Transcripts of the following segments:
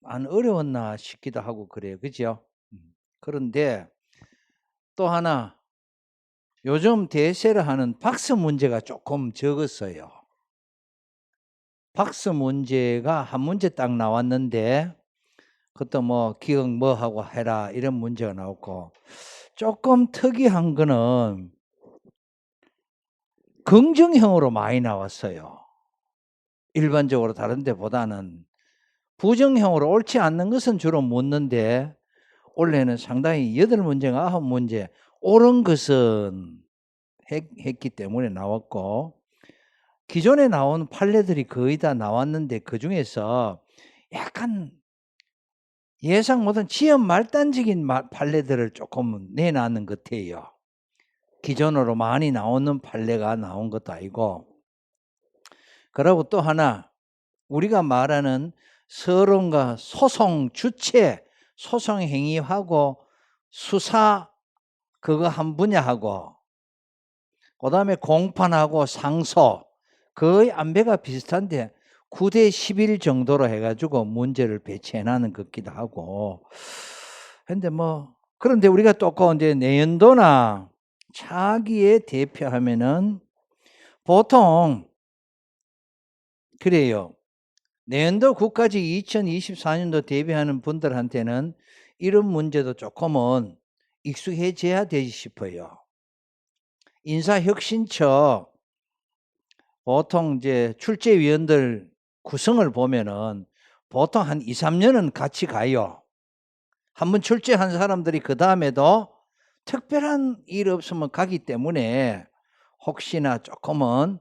안 어려웠나 싶기도 하고 그래요. 그죠? 그런데 또 하나 요즘 대세를 하는 박스 문제가 조금 적었어요. 박스 문제가 한 문제 딱 나왔는데 그것도 뭐 기억 뭐 하고 해라 이런 문제가 나왔고, 조금 특이한 거는 긍정형으로 많이 나왔어요. 일반적으로 다른 데보다는 부정형으로 옳지 않는 것은 주로 묻는데 올해는 상당히 8문제가 9문제 옳은 것은 했기 때문에 나왔고, 기존에 나온 판례들이 거의 다 나왔는데 그중에서 약간 예상 못한 지연 말단적인 판례들을 조금 내놨는 것 같아요. 기존으로 많이 나오는 판례가 나온 것도 아니고. 그리고 또 하나 우리가 말하는 서론과 소송 주체, 소송 행위하고 수사 그거 한 분야하고 그다음에 공판하고 상소 거의 안배가 비슷한데 9대 11 정도로 해가지고 문제를 배치해 놨는 것 같기도 하고. 근데 뭐 그런데 우리가 또 이제 내연도나 차기에 대표하면은 보통 그래요. 내년도 국가직 2024년도 대비하는 분들한테는 이런 문제도 조금은 익숙해져야 되지 싶어요. 인사혁신처 보통 이제 출제위원들 구성을 보면은 보통 한 2, 3년은 같이 가요. 한번 출제한 사람들이 그 다음에도 특별한 일 없으면 가기 때문에 혹시나 조금은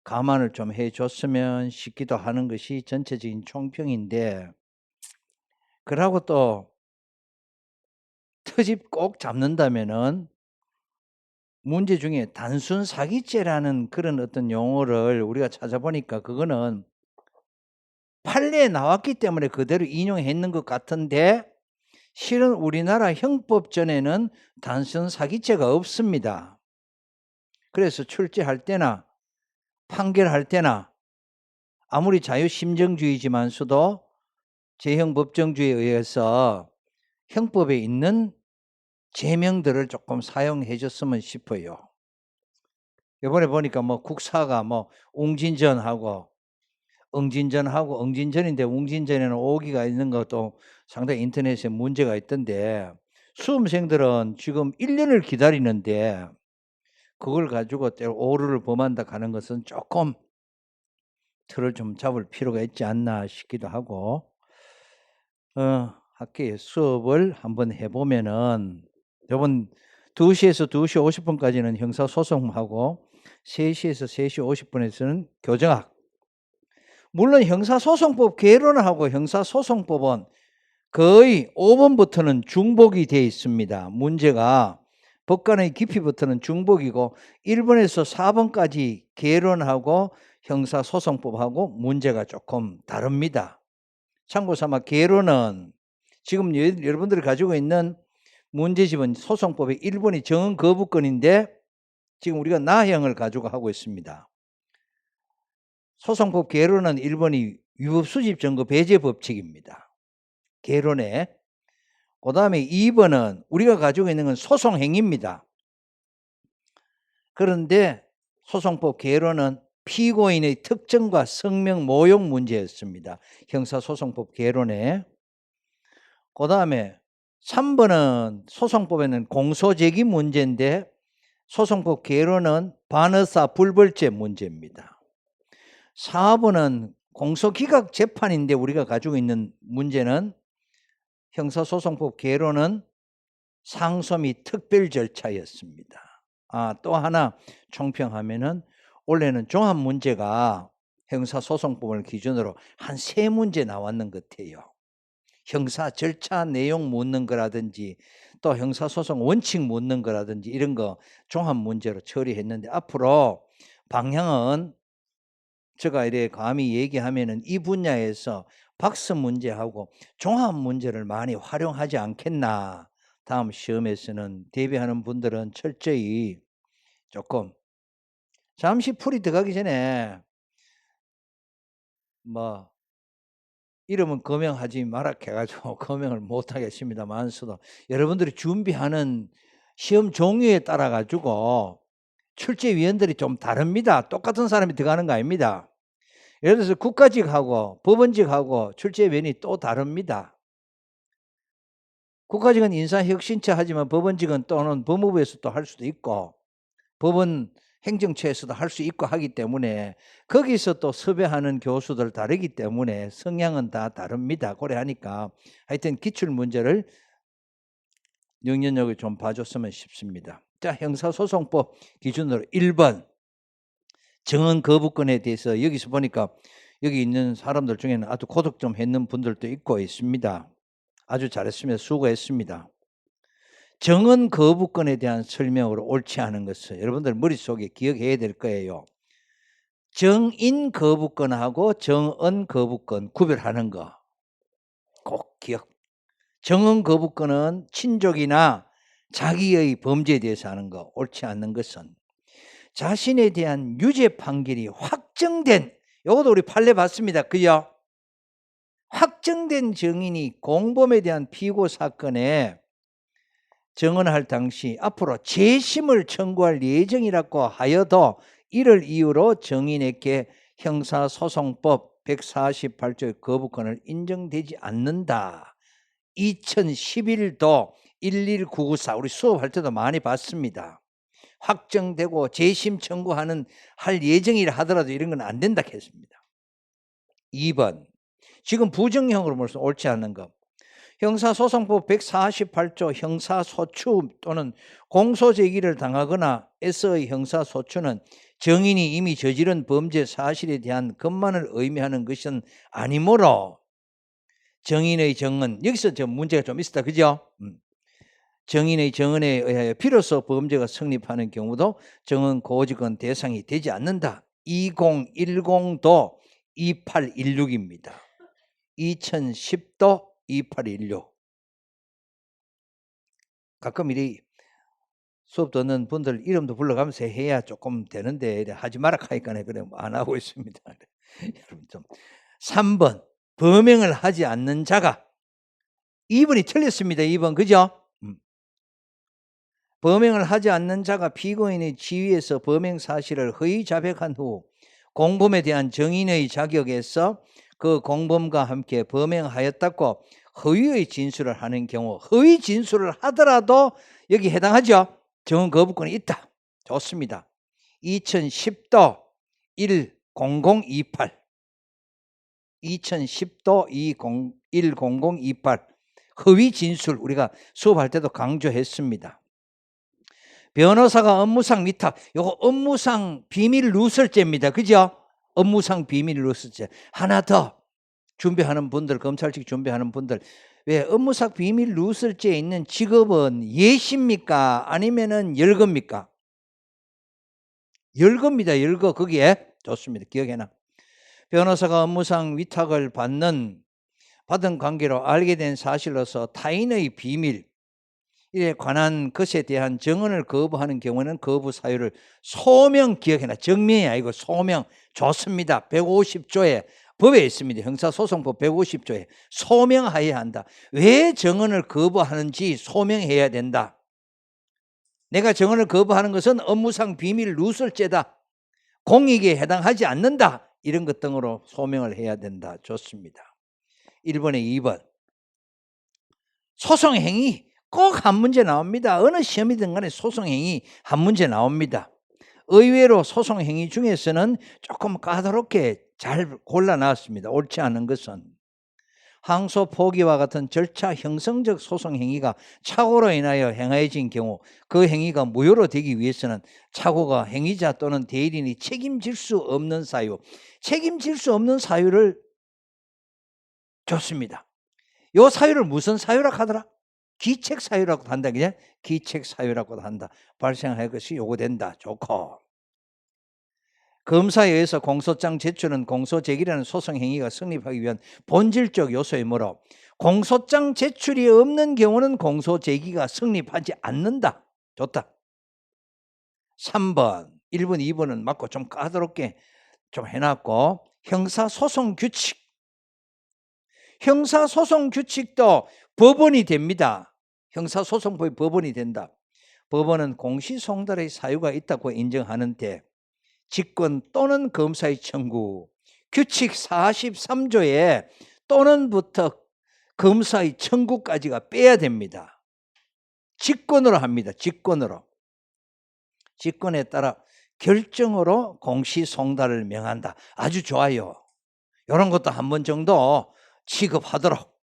감안을 좀 해줬으면 싶기도 하는 것이 전체적인 총평인데, 그러고 또 트집 꼭 잡는다면은 문제 중에 단순 사기죄라는 그런 어떤 용어를 우리가 찾아보니까 그거는 판례에 나왔기 때문에 그대로 인용했는 것 같은데 실은 우리나라 형법전에는 단순 사기죄가 없습니다. 그래서 출제할 때나 판결할 때나 아무리 자유심정주의지만서도 제형법정주의에 의해서 형법에 있는 제명들을 조금 사용해 줬으면 싶어요. 이번에 보니까 뭐 국사가 뭐 웅진전하고 응진전하고 응진전인데 웅진전에는 오기가 있는 것도 상당히 인터넷에 문제가 있던데 수험생들은 지금 1년을 기다리는데 그걸 가지고 때로 오류를 범한다 하는 것은 조금 틀을 좀 잡을 필요가 있지 않나 싶기도 하고, 학교에 수업을 한번 해보면은 이번 2시에서 2시 50분까지는 형사소송하고 3시에서 3시 50분에서는 교정학. 물론 형사소송법 개론하고 형사소송법은 거의 5번부터는 중복이 되어 있습니다. 문제가 법관의 깊이부터는 중복이고 1번에서 4번까지 개론하고 형사소송법하고 문제가 조금 다릅니다. 참고삼아 개론은 지금 여러분들이 가지고 있는 문제집은 소송법의 1번이 정은 거부권인데 지금 우리가 나형을 가지고 하고 있습니다. 소송법 개론은 1번이 위법수집 증거 배제 법칙입니다. 개론에. 그 다음에 2번은 우리가 가지고 있는 건 소송행위입니다. 그런데 소송법 개론은 피고인의 특정과 성명 모욕 문제였습니다. 형사소송법 개론에. 그 다음에 3번은 소송법에는 공소제기 문제인데 소송법 개론은 반의사 불벌죄 문제입니다. 4번은 공소기각 재판인데 우리가 가지고 있는 문제는 형사소송법 개론은 상소 및 특별 절차였습니다. 또 하나 총평하면은 원래는 종합 문제가 형사소송법을 기준으로 한 3문제 나왔는 것 같아요. 형사 절차 내용 묻는 거라든지 또 형사소송 원칙 묻는 거라든지 이런 거 종합 문제로 처리했는데 앞으로 방향은 제가 이래 감히 얘기하면은 이 분야에서 박스 문제하고 종합 문제를 많이 활용하지 않겠나. 다음 시험에서는 대비하는 분들은 철저히 조금 잠시 풀이 들어가기 전에 뭐 이러면 거명하지 마라 해가지고 거명을 못 하겠습니다만서도 여러분들이 준비하는 시험 종류에 따라 가지고 출제위원들이 좀 다릅니다. 똑같은 사람이 들어가는 거 아닙니다. 예를 들어서 국가직하고 법원직하고 출제위원이 또 다릅니다. 국가직은 인사혁신처 하지만 법원직은 또는 법무부에서 또 할 수도 있고 법원 행정처에서도 할 수 있고 하기 때문에 거기서 또 섭외하는 교수들 다르기 때문에 성향은 다 다릅니다. 그래 하니까 하여튼 기출문제를 영연하게 좀 봐줬으면 싶습니다. 자, 형사소송법 기준으로 1번 정언 거부권에 대해서 여기서 보니까 여기 있는 사람들 중에는 아주 고득 좀 했는 분들도 있고 있습니다. 아주 잘했습니다. 수고했습니다. 정언 거부권에 대한 설명으로 옳지 않은 것을 여러분들 머릿속에 기억해야 될 거예요. 정인 거부권하고 정언 거부권 구별하는 거 꼭 기억. 정언 거부권은 친족이나 자기의 범죄에 대해서 하는 거. 옳지 않는 것은 자신에 대한 유죄 판결이 확정된, 이것도 우리 판례 봤습니다. 그죠? 확정된 증인이 공범에 대한 피고 사건에 정언할 당시 앞으로 재심을 청구할 예정이라고 하여도 이를 이유로 정인에게 형사소송법 148조의 거부권을 인정되지 않는다. 2011도 11994 우리 수업할 때도 많이 봤습니다. 확정되고 재심 청구하는 할 예정이라 하더라도 이런 건 안 된다 했습니다. 2번 지금 부정형으로 벌써 옳지 않는 것. 형사소송법 148조 형사소추 또는 공소제기를 당하거나 에서의 형사소추는 정인이 이미 저지른 범죄 사실에 대한 것만을 의미하는 것은 아니므로 정인의 정언, 여기서 저 문제가 좀 있었다. 그죠? 정인의 정언에 의하여 비로소 범죄가 성립하는 경우도 정언 고지권 대상이 되지 않는다. 2010도 2816입니다. 2010도 2816. 가끔 이리 수업 듣는 분들 이름도 불러가면서 해야 조금 되는데 하지 마라 하니까 그래 안 하고 있습니다. 여러분 좀 3번 범행을 하지 않는 자가 2번이 틀렸습니다. 2번 그죠? 범행을 하지 않는 자가 피고인의 지위에서 범행 사실을 허위 자백한 후 공범에 대한 정인의 자격에서 그 공범과 함께 범행하였다고 허위의 진술을 하는 경우, 허위 진술을 하더라도 여기 해당하죠. 정언 거부권이 있다. 좋습니다. 2010도 10028 2010도 10028 허위 진술 우리가 수업할 때도 강조했습니다. 변호사가 업무상 위탁, 요거 업무상 비밀 누설죄입니다. 그죠? 업무상 비밀 누설죄. 하나 더 준비하는 분들, 검찰직 준비하는 분들, 왜 업무상 비밀 누설죄에 있는 직업은 예시입니까? 아니면은 열거입니까? 열거입니다. 열거. 거기에 좋습니다. 기억해놔. 변호사가 업무상 위탁을 받은 관계로 알게 된 사실로서 타인의 비밀 에 관한 것에 대한 정언을 거부하는 경우는 거부 사유를 소명, 기억해놔. 정명이 아니고 소명. 좋습니다. 150조에 법에 있습니다. 형사소송법 150조에 소명하여야 한다. 왜 정언을 거부하는지 소명해야 된다. 내가 정언을 거부하는 것은 업무상 비밀 누설죄다. 공익에 해당하지 않는다. 이런 것 등으로 소명을 해야 된다. 좋습니다. 1번에 2번 소송행위 꼭 한 문제 나옵니다. 어느 시험이든 간에 소송행위 한 문제 나옵니다. 의외로 소송행위 중에서는 조금 까다롭게 잘 골라놨습니다. 옳지 않은 것은 항소 포기와 같은 절차 형성적 소송행위가 착오로 인하여 행하여진 경우 그 행위가 무효로 되기 위해서는 착오가 행위자 또는 대리인이 책임질 수 없는 사유, 책임질 수 없는 사유를 줬습니다. 요 사유를 무슨 사유라고 하더라? 기책 사유라고도 한다. 그냥 기책 사유라고도 한다. 발생할 것이 요구된다. 좋고. 검사에 의해서 공소장 제출은 공소제기라는 소송행위가 성립하기 위한 본질적 요소이므로 공소장 제출이 없는 경우는 공소제기가 성립하지 않는다. 좋다. 3번, 1번, 2번은 맞고 좀 까다롭게 좀 해놨고 형사소송규칙 형사소송 규칙도 법원이 됩니다. 형사소송법이 법원이 된다. 법원은 공시송달의 사유가 있다고 인정하는데 직권 또는 검사의 청구, 규칙 43조에 또는부터 검사의 청구까지가 빼야 됩니다. 직권으로 합니다. 직권으로. 직권에 따라 결정으로 공시송달을 명한다. 아주 좋아요. 이런 것도 한 번 정도 취급하도록.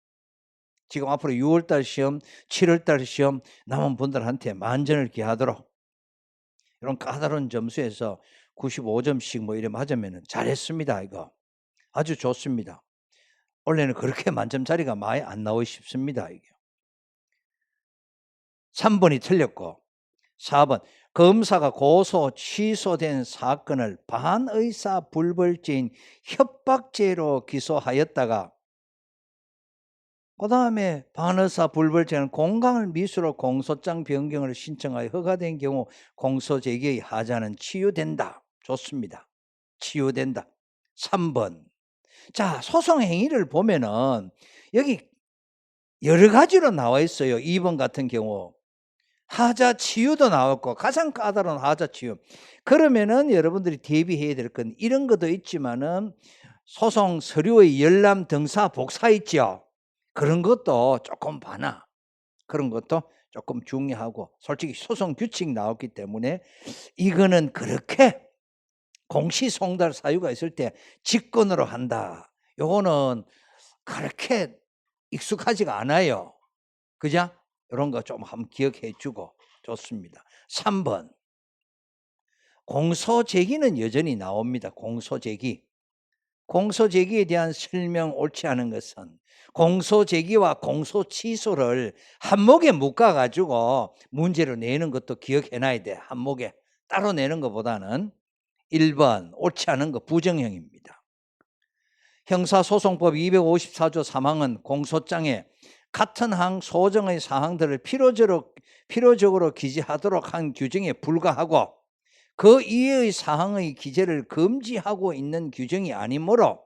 지금 앞으로 6월달 시험, 7월달 시험 남은 분들한테 만전을 기하도록 이런 까다로운 점수에서 95점씩 뭐 이래 맞으면 잘했습니다. 이거 아주 좋습니다. 원래는 그렇게 만점짜리가 많이 안 나오기 쉽습니다. 이게 3번이 틀렸고 4번 검사가 고소 취소된 사건을 반의사 불벌죄인 협박죄로 기소하였다가 그 다음에 반의사 불벌죄는 공강을 미수로 공소장 변경을 신청하여 허가된 경우 공소제기의 하자는 치유된다. 좋습니다. 치유된다. 3번. 자, 소송 행위를 보면은 여기 여러 가지로 나와 있어요. 2번 같은 경우 하자 치유도 나왔고 가장 까다로운 하자 치유. 그러면은 여러분들이 대비해야 될 건 이런 것도 있지만은 소송 서류의 열람 등사 복사 있죠. 그런 것도 조금 봐나. 그런 것도 조금 중요하고 솔직히 소송 규칙 나왔기 때문에 이거는 그렇게 공시송달 사유가 있을 때 직권으로 한다. 요거는 그렇게 익숙하지가 않아요. 그죠? 이런 거 좀 한번 기억해 주고 좋습니다. 3번. 공소제기는 여전히 나옵니다. 공소제기. 공소제기에 대한 설명 옳지 않은 것은 공소제기와 공소취소를 한목에 묶어가지고 문제로 내는 것도 기억해놔야 돼. 한목에 따로 내는 것보다는 1번 옳지 않은 거 부정형입니다. 형사소송법 254조 3항은 공소장에 같은 항 소정의 사항들을 필요적으로 기재하도록 한 규정에 불과하고 그 이외의 사항의 기재를 금지하고 있는 규정이 아니므로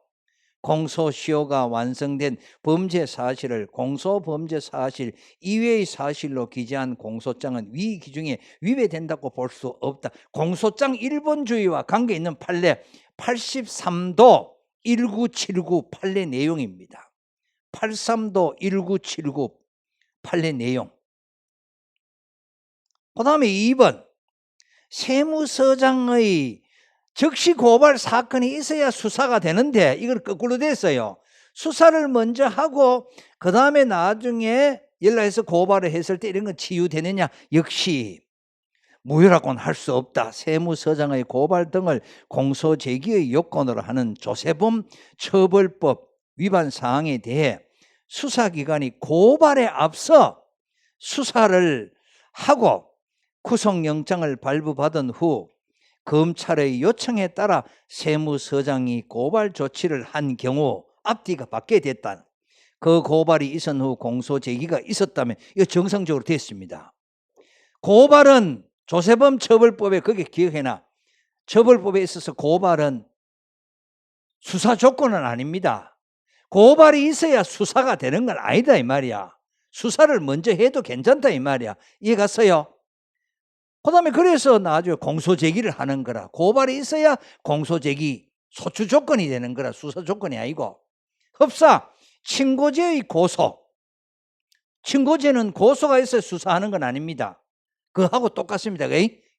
공소시효가 완성된 범죄 사실을 공소범죄 사실 이외의 사실로 기재한 공소장은 위 기준에 위배된다고 볼 수 없다. 공소장 1번주의와 관계있는 판례 83도 1979 판례 내용입니다. 83도 1979 판례 내용. 그 다음에 2번 세무서장의 즉시 고발 사건이 있어야 수사가 되는데 이걸 거꾸로 됐어요. 수사를 먼저 하고 그 다음에 나중에 연락해서 고발을 했을 때 이런 건 치유되느냐? 역시 무효라고는 할 수 없다. 세무서장의 고발 등을 공소제기의 요건으로 하는 조세범 처벌법 위반 사항에 대해 수사기관이 고발에 앞서 수사를 하고 구속영장을 발부받은 후 검찰의 요청에 따라 세무서장이 고발 조치를 한 경우 앞뒤가 바뀌게 됐다. 그 고발이 있은 후 공소제기가 있었다면 이거 정상적으로 됐습니다. 고발은 조세범 처벌법에 그게 기억해놔. 처벌법에 있어서 고발은 수사 조건은 아닙니다. 고발이 있어야 수사가 되는 건 아니다 이 말이야. 수사를 먼저 해도 괜찮다 이 말이야. 이해 갔어요? 그 다음에 그래서 나중에 공소제기를 하는 거라. 고발이 있어야 공소제기 소추 조건이 되는 거라. 수사 조건이 아니고. 흡사 친고죄의 고소. 친고죄는 고소가 있어야 수사하는 건 아닙니다. 그거하고 똑같습니다.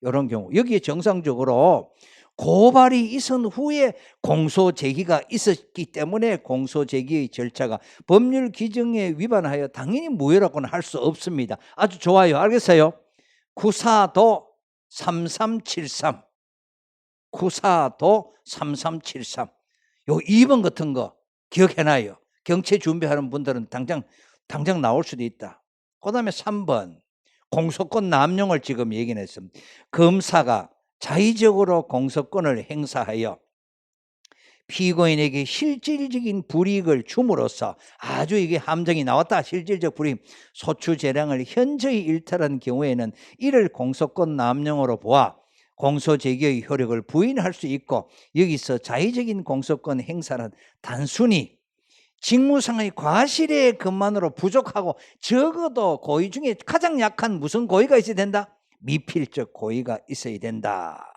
이런 경우 여기에 정상적으로 고발이 있은 후에 공소제기가 있었기 때문에 공소제기의 절차가 법률 규정에 위반하여 당연히 무효라고는 할 수 없습니다. 아주 좋아요. 알겠어요? 구사도 3373 구사도 3373 요 2번 같은 거 기억해놔요. 경체 준비하는 분들은 당장 나올 수도 있다. 그 다음에 3번 공소권 남용을 지금 얘기는 했습니다. 검사가 자의적으로 공소권을 행사하여 피고인에게 실질적인 불이익을 줌으로써 아주 이게 함정이 나왔다. 실질적 불이익, 소추 재량을 현저히 일탈한 경우에는 이를 공소권 남용으로 보아 공소제기의 효력을 부인할 수 있고 여기서 자의적인 공소권 행사는 단순히 직무상의 과실의 것만으로 부족하고 적어도 고의 중에 가장 약한 무슨 고의가 있어야 된다? 미필적 고의가 있어야 된다.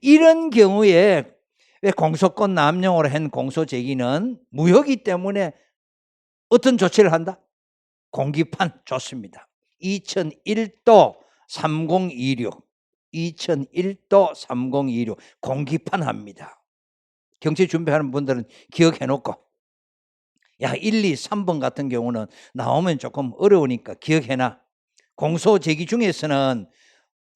이런 경우에 왜 공소권 남용으로 한 공소제기는 무효이기 때문에 어떤 조치를 한다? 공기판 좋습니다. 2001도 3026 2001도 3026 공기판 합니다. 경제 준비하는 분들은 기억해 놓고, 야 1, 2, 3번 같은 경우는 나오면 조금 어려우니까 기억해놔. 공소제기 중에서는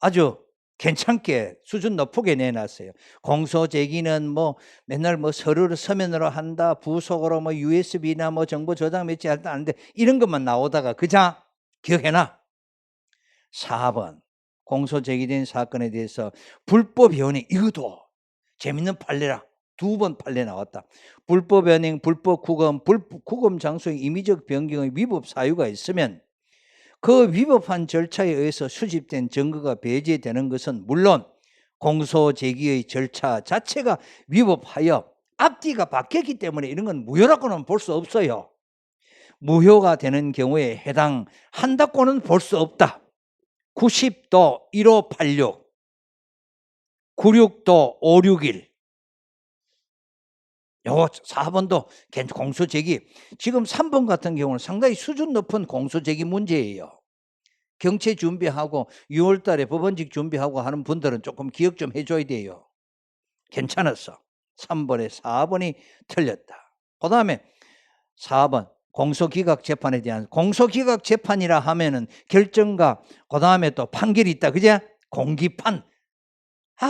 아주 괜찮게 수준 높게 내놨어요. 공소제기는 뭐 맨날 뭐 서류를 서면으로 한다, 부속으로 뭐 USB나 뭐 정보 저장 매치 할때 하는데 이런 것만 나오다가 그냥 기억해놔. 4번 공소제기된 사건에 대해서 불법 연행, 이것도 재밌는 판례라. 2번 판례 나왔다. 불법 연행, 불법 구금, 구금 장소의 임의적 변경의 위법 사유가 있으면 그 위법한 절차에 의해서 수집된 증거가 배제되는 것은 물론 공소제기의 절차 자체가 위법하여 앞뒤가 바뀌었기 때문에 이런 건 무효라고는 볼 수 없어요. 무효가 되는 경우에 해당한다고는 볼 수 없다. 90도 1586, 96도 561. 요 4번도 공소제기. 지금 3번 같은 경우는 상당히 수준 높은 공소제기 문제예요. 경체 준비하고 6월 달에 법원직 준비하고 하는 분들은 조금 기억 좀 해줘야 돼요. 괜찮았어. 3번에 4번이 틀렸다. 그 다음에 4번 공소기각 재판에 대한, 공소기각 재판이라 하면은 결정과 그 다음에 또 판결이 있다. 그제? 공기판.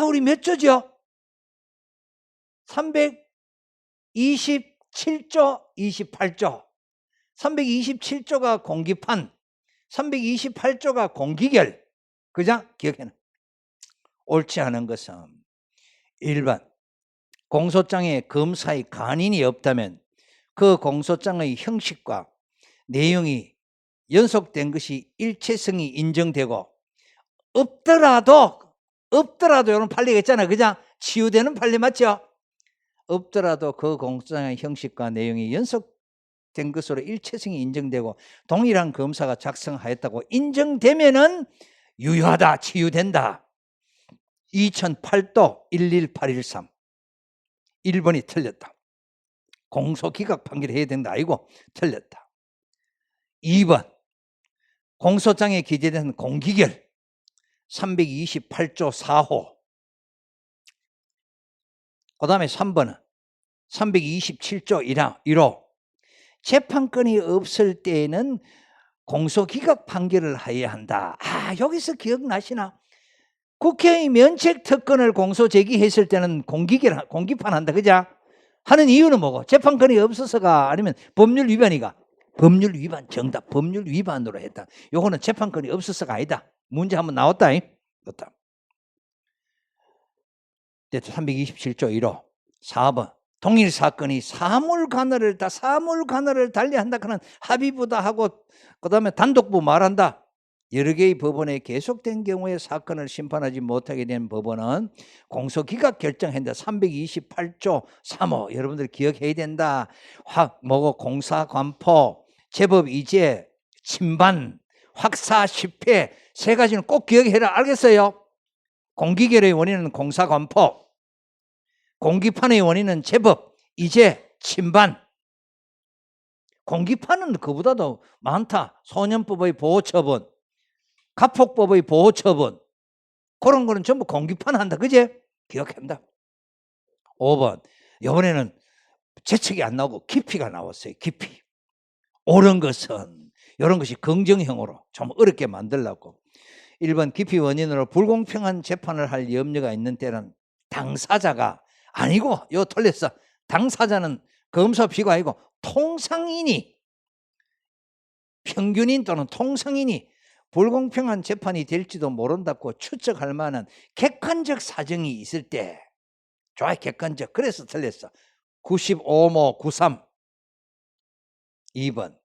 우리 몇 조죠? 327조 28조. 327조가 공기판, 328조가 공기결. 그죠? 기억해놔. 옳지 않은 것은 1번 공소장에 검사의 간인이 없다면 그 공소장의 형식과 내용이 연속된 것이 일체성이 인정되고, 없더라도 이런 판례가 있잖아. 그죠? 치유되는 판례 맞죠? 없더라도 그 공소장의 형식과 내용이 연속된 것으로 일체성이 인정되고 동일한 검사가 작성하였다고 인정되면은 유효하다, 치유된다. 2008도 11813 1번이 틀렸다. 공소기각 판결을 해야 된다. 아니고 틀렸다. 2번 공소장에 기재된 공기결 328조 4호. 그 다음에 3번은 327조 1호. 재판권이 없을 때에는 공소기각 판결을 해야 한다. 여기서 기억나시나? 국회의 면책특권을 공소제기했을 때는 공기판 한다. 그죠? 하는 이유는 뭐고? 재판권이 없어서가 아니면 법률 위반이가? 법률 위반. 정답. 법률 위반으로 했다. 요거는 재판권이 없어서가 아니다. 문제 한번 나왔다. 327조 1호. 4번 동일 사건이 사물관할을 달리한다. 그는 합의부다 하고 그 다음에 단독부 말한다. 여러 개의 법원에 계속된 경우에 사건을 심판하지 못하게 된 법원은 공소기각 결정한다. 328조 3호. 여러분들 기억해야 된다. 공사관포, 제법이재, 침반, 확사실패 세 가지는 꼭 기억해라. 알겠어요? 공기결의 원인은 공사관포, 공기판의 원인은 제법, 이재, 침반. 공기판은 그보다도 많다. 소년법의 보호처분, 가폭법의 보호처분, 그런 거는 전부 공기판 한다. 그제? 기억한다. 5번 이번에는 재책이 안 나오고 깊이가 나왔어요. 깊이. 옳은 것은 이런 것이 긍정형으로 좀 어렵게 만들려고 1번 깊이 원인으로 불공평한 재판을 할 염려가 있는 때는 당사자가 아니고, 요 틀렸어. 당사자는 검사 비가 아니고 통상인이, 평균인 또는 통상인이 불공평한 재판이 될지도 모른다고 추측할 만한 객관적 사정이 있을 때. 좋아요. 객관적. 그래서 틀렸어. 95모 93. 2번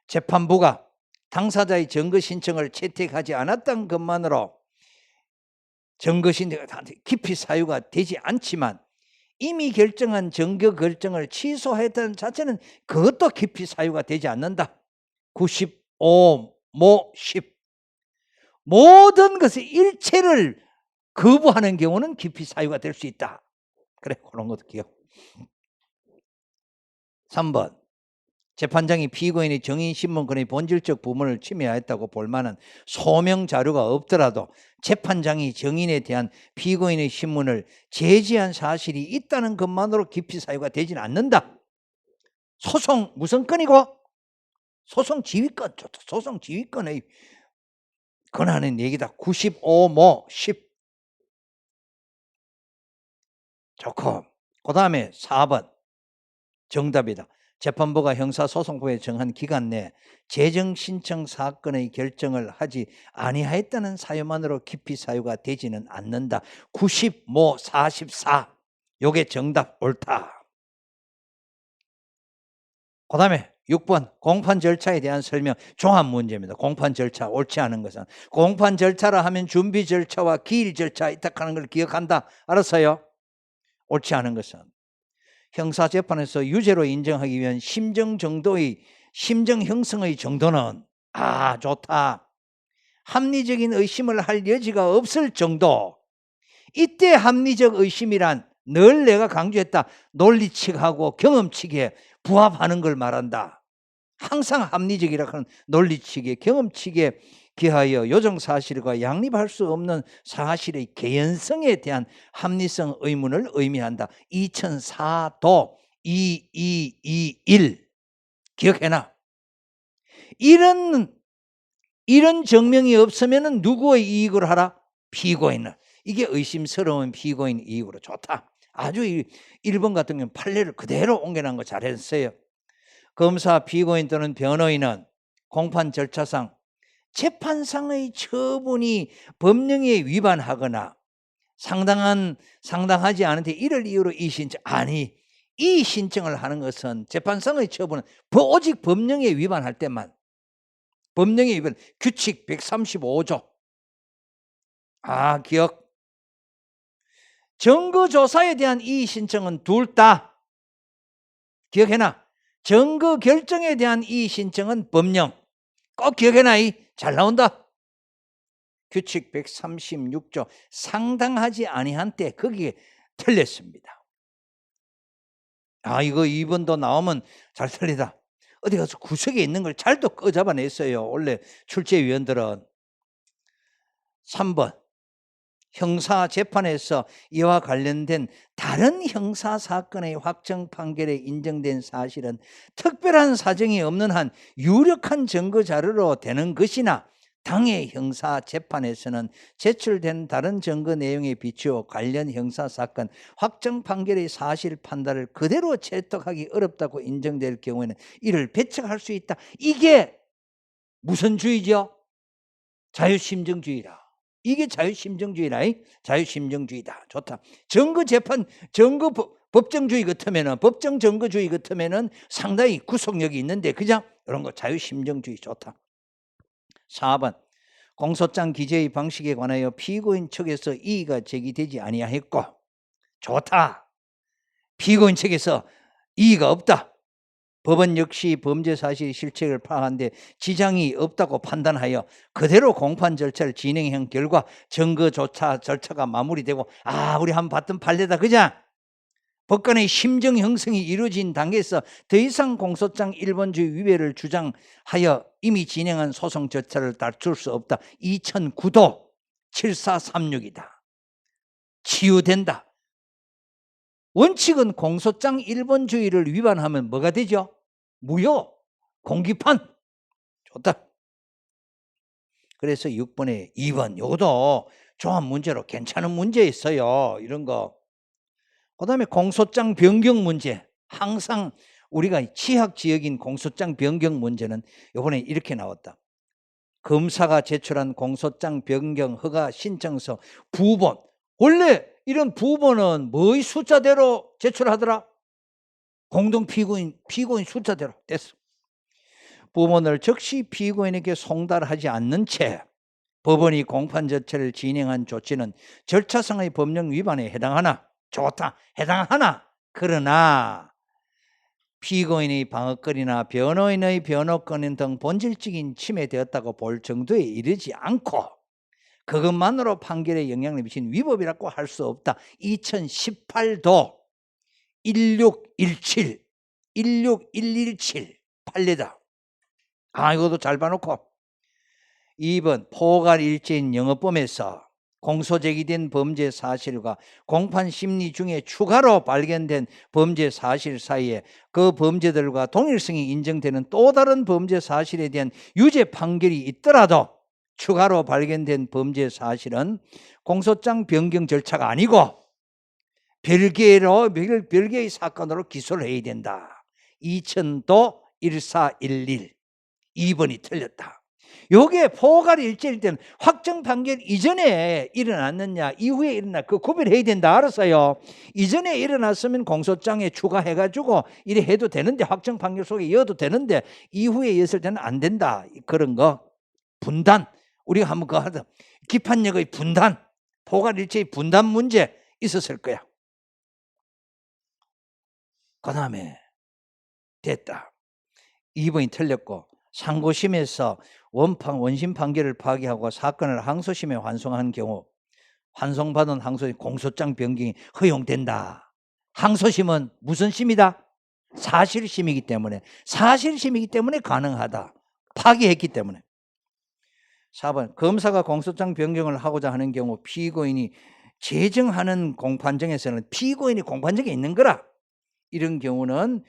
재판부가 당사자의 증거 신청을 채택하지 않았던 것만으로 증거 신청이 깊이 사유가 되지 않지만 이미 결정한 정거 결정을 취소했다는 자체는 그것도 기피 사유가 되지 않는다. 95, 모 10. 모든 것의 일체를 거부하는 경우는 기피 사유가 될 수 있다. 그래, 그런 것도 기억. 3번. 재판장이 피고인의 정인신문권의 본질적 부분을 침해하였다고 볼 만한 소명 자료가 없더라도 재판장이 정인에 대한 피고인의 신문을 제지한 사실이 있다는 것만으로 기피 사유가 되지는 않는다. 소송 무슨 건이고? 소송 지휘권. 소송 지휘권의 권한은 얘기다. 95모 10. 좋고, 그 다음에 4번 정답이다. 재판부가 형사소송법에 정한 기간 내 재정신청 사건의 결정을 하지 아니하였다는 사유만으로 기피 사유가 되지는 않는다. 90모 44. 요게 정답 옳다. 그 다음에 6번 공판 절차에 대한 설명 종합 문제입니다. 공판 절차 옳지 않은 것은 공판 절차라 하면 준비 절차와 기일 절차 이탁하는 걸 기억한다. 알았어요? 옳지 않은 것은 형사재판에서 유죄로 인정하기 위한 심정 형성의 정도는 좋다. 합리적인 의심을 할 여지가 없을 정도. 이때 합리적 의심이란 늘 내가 강조했다. 논리칙하고 경험칙에 부합하는 걸 말한다. 항상 합리적이라 하는 논리칙에 경험칙에 기하여 요정사실과 양립할 수 없는 사실의 개연성에 대한 합리성 의문을 의미한다. 2004도 2221 기억해놔. 이런 증명이 없으면 누구의 이익을 하라? 피고인을. 이게 의심스러운 피고인 이익으로 좋다. 아주 1번 같은 경우는 판례를 그대로 옮겨놓은 거 잘했어요. 검사, 피고인 또는 변호인은 공판 절차상 재판상의 처분이 법령에 위반하거나 상당하지 않은데 이를 이유로 이 신청을 하는 것은 재판상의 처분은 오직 법령에 위반할 때만. 법령에 위반 규칙 135조. 기억. 증거조사에 대한 이의 신청은 둘 다 기억해놔. 증거 결정에 대한 이의 신청은 법령. 꼭 기억해놔. 잘 나온다. 규칙 136조 상당하지 아니한 때 거기에 틀렸습니다. 이거 2번도 나오면 잘 틀리다. 어디 가서 구석에 있는 걸 잘도 끄잡아냈어요. 원래 출제위원들은. 3번 형사재판에서 이와 관련된 다른 형사사건의 확정 판결에 인정된 사실은 특별한 사정이 없는 한 유력한 증거자료로 되는 것이나 당해 형사재판에서는 제출된 다른 증거 내용에 비추어 관련 형사사건 확정 판결의 사실 판단을 그대로 채택하기 어렵다고 인정될 경우에는 이를 배척할 수 있다. 이게 무슨 주의죠? 자유심정주의라. 이게 자유심정주의라. 자유심정주의다. 좋다. 법정주의 같으면은 법정 증거주의 같으면은 상당히 구속력이 있는데 그냥 이런 거 자유심정주의 좋다. 4번 공소장 기재의 방식에 관하여 피고인 측에서 이의가 제기되지 아니하였고 좋다. 피고인 측에서 이의가 없다. 법원 역시 범죄 사실 실체를 파악하는데 지장이 없다고 판단하여 그대로 공판 절차를 진행한 결과 증거조차 절차가 마무리되고 우리 한번 봤던 판례다. 그자? 법관의 심정 형성이 이루어진 단계에서 더 이상 공소장 1번주의 위배를 주장하여 이미 진행한 소송 절차를 다툴 수 없다. 2009도 7436이다. 치유된다. 원칙은 공소장 1번주의를 위반하면 뭐가 되죠? 무효, 공기판. 좋다. 그래서 6번에 2번 요것도 종합 문제로 괜찮은 문제 있어요. 이런 거. 그 다음에 공소장 변경 문제. 항상 우리가 취약지역인 공소장 변경 문제는 이번에 이렇게 나왔다. 검사가 제출한 공소장 변경 허가 신청서 부본. 원래 이런 부본은 뭐의 숫자대로 제출하더라? 공동 피고인 숫자대로 됐어. 부본을 즉시 피고인에게 송달하지 않는 채 법원이 공판 절차를 진행한 조치는 절차상의 법령 위반에 해당하나 좋다, 해당하나? 그러나 피고인의 방어권이나 변호인의 변호권 등 본질적인 침해되었다고 볼 정도에 이르지 않고 그것만으로 판결에 영향을 미친 위법이라고 할 수 없다. 2018도 1617, 16117 판례다. 이것도 잘 봐놓고. 2번 포괄일체인 영업범에서 공소 제기된 범죄 사실과 공판 심리 중에 추가로 발견된 범죄 사실 사이에 그 범죄들과 동일성이 인정되는 또 다른 범죄 사실에 대한 유죄 판결이 있더라도 추가로 발견된 범죄 사실은 공소장 변경 절차가 아니고 별개의 사건으로 기소를 해야 된다. 2000도 1411 2번이 틀렸다. 요게 포괄일체일 때는 확정 판결 이전에 일어났느냐 이후에 일어나 그 구별해야 된다. 알았어요. 이전에 일어났으면 공소장에 추가해가지고 이래 해도 되는데 확정 판결 속에 이어도 되는데 이후에 이었을 때는 안 된다. 그런 거 분단 우리가 한번 그거 하자. 기판력의 분단 포괄일체의 분단 문제 있었을 거야. 그 다음에 됐다. 2번이 틀렸고 상고심에서 원심 판결을 파기하고 사건을 항소심에 환송한 경우 환송받은 항소심 공소장 변경이 허용된다. 항소심은 무슨 심이다? 사실심이기 때문에 가능하다. 파기했기 때문에. 4번 검사가 공소장 변경을 하고자 하는 경우 피고인이 제정하는 공판정에서는 피고인이 공판정에 있는 거라. 이런 경우는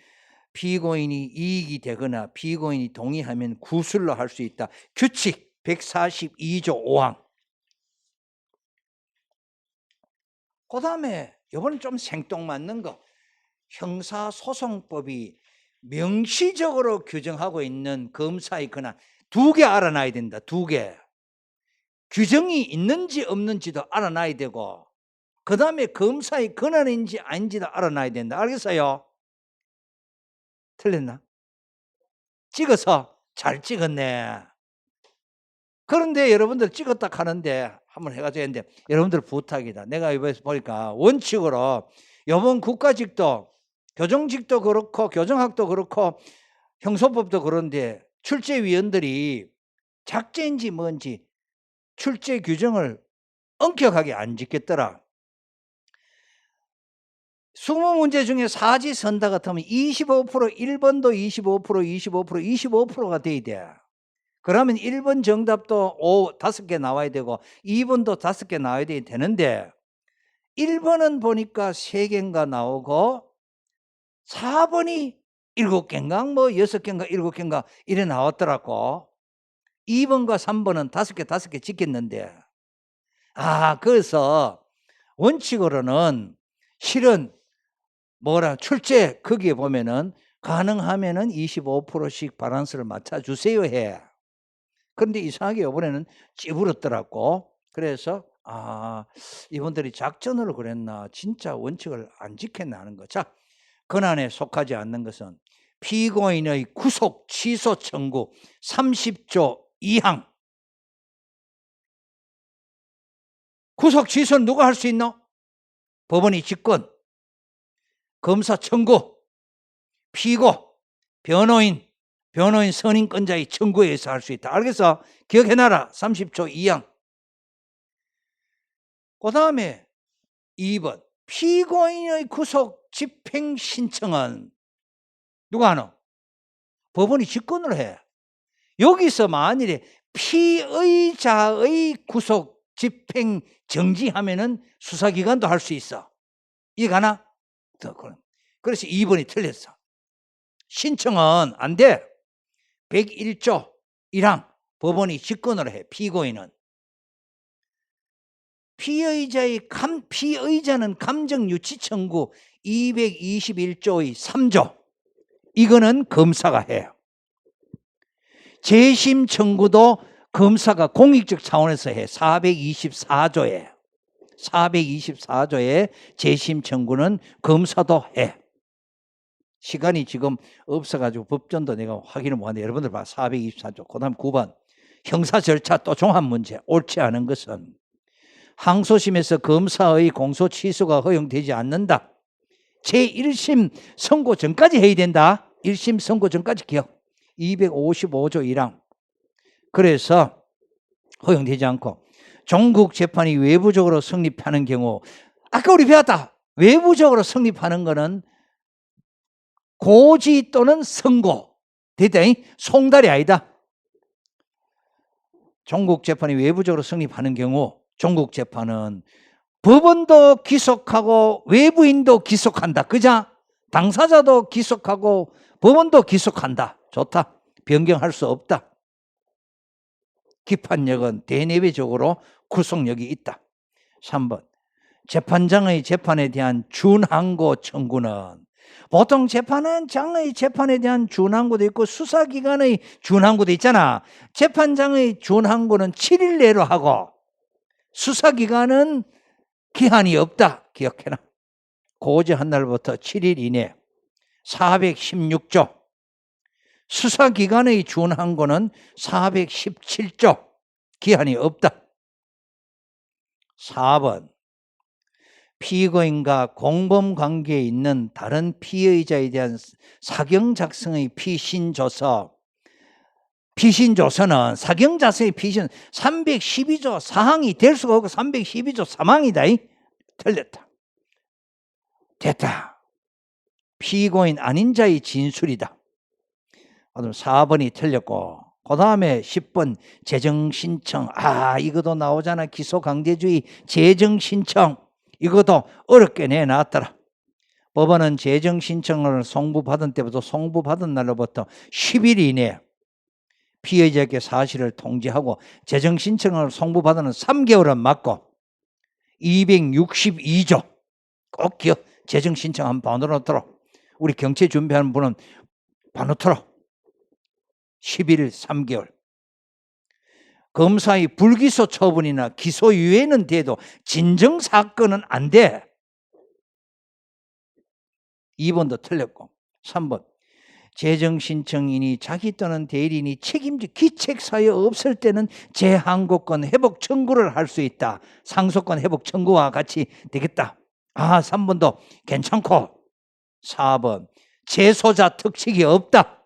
피고인이 이익이 되거나 피고인이 동의하면 구술로 할 수 있다. 규칙 142조 5항. 그 다음에 이번엔 좀 생뚱맞는 거. 형사소송법이 명시적으로 규정하고 있는 검사의 권한 2개 알아놔야 된다. 2개. 규정이 있는지 없는지도 알아놔야 되고 그 다음에 검사의 권한인지 아닌지도 알아놔야 된다. 알겠어요? 틀렸나? 찍어서 잘 찍었네. 그런데 여러분들 찍었다 하는데 한번 해가지고 했는데 여러분들 부탁이다. 내가 이번에 보니까 원칙으로 이번 국가직도 교정직도 그렇고 교정학도 그렇고 형소법도 그런데 출제위원들이 작제인지 뭔지 출제 규정을 엄격하게 안 지켰더라. 20문제 중에 사지선다 같으면 25% 1번도 25%가 돼야 돼. 그러면 1번 정답도 5개 나와야 되고 2번도 5개 나와야 되는데 1번은 보니까 3개인가 나오고 4번이 7개인가 뭐 6개인가 7개인가 이래 나왔더라고. 2번과 3번은 5개 지켰는데 그래서 원칙으로는 실은 출제 거기에 보면은 가능하면은 25%씩 바란스를 맞춰주세요 해. 그런데 이상하게 이번에는 찌부렸더라고. 그래서 이분들이 작전으로 그랬나 진짜 원칙을 안 지켰나 하는 거. 자, 권한에 속하지 않는 것은 피고인의 구속 취소 청구 30조 2항. 구속 취소는 누가 할 수 있노? 법원이 직권, 검사 청구, 피고, 변호인 선임권자의 청구에 의해서 할 수 있다. 알겠어? 기억해놔라. 30조 2항. 그 다음에 2번 피고인의 구속 집행 신청은 누가 하노? 법원이 직권으로 해. 여기서 만일에 피의자의 구속 집행 정지하면은 수사기관도 할 수 있어. 이해가나? 그래서 2번이 틀렸어. 신청은 안 돼. 101조 1항 법원이 직권으로 해. 피고인은. 피의자는 감정유치 청구 221조의 3조 이거는 검사가 해요. 재심 청구도 검사가 공익적 차원에서 해. 424조에 재심 청구는 검사도 해. 시간이 지금 없어가지고 법전도 내가 확인을 못하는데 여러분들 봐. 424조. 그 다음 9번 형사 절차 또 종합 문제. 옳지 않은 것은 항소심에서 검사의 공소 취소가 허용되지 않는다. 제1심 선고 전까지 해야 된다. 1심 선고 전까지 기억. 255조 1항. 그래서 허용되지 않고 종국 재판이 외부적으로 성립하는 경우, 아까 우리 배웠다. 외부적으로 성립하는 거는 고지 또는 선고. 됐다. 송달이 아니다. 종국 재판이 외부적으로 성립하는 경우 종국 재판은 법원도 기속하고 외부인도 기속한다. 그자? 당사자도 기속하고 법원도 기속한다. 좋다. 변경할 수 없다. 기판력은 대내외적으로 구속력이 있다. 3번. 재판장의 재판에 대한 준항고 청구는 보통 재판장의 재판에 대한 준항고도 있고 수사기관의 준항고도 있잖아. 재판장의 준항고는 7일 내로 하고 수사기관은 기한이 없다. 기억해라. 고지한 날부터 7일 이내. 416조. 수사기관의 준항고는 417조. 기한이 없다. 4번. 피고인과 공범관계에 있는 다른 피의자에 대한 사경 작성의 피신조서. 피신조서는 사경 작성의 피신 312조 사항이 될 수가 없고 312조 3항이다. 틀렸다. 됐다. 피고인 아닌 자의 진술이다. 4번이 틀렸고, 그 다음에 10번 재정신청. 이것도 나오잖아. 기소강제주의 재정신청. 이것도 어렵게 내놨더라. 법원은 재정신청을 송부받은 때부터 송부받은 날로부터 10일 이내에 피해자에게 사실을 통지하고 재정신청을 송부받은 3개월은 맞고 262조 꼭 기억. 재정신청 한 번으로 넣도록. 우리 경찰 준비하는 분은 반놓도록. 11일 3개월. 검사의 불기소 처분이나 기소유예는 돼도 진정사건은 안 돼. 2번도 틀렸고. 3번. 재정신청인이 자기 또는 대리인이 책임질 기책사유 없을 때는 재항고권 회복 청구를 할 수 있다. 상속권 회복 청구와 같이 되겠다. 3번도 괜찮고. 4번. 재소자 특칙이 없다.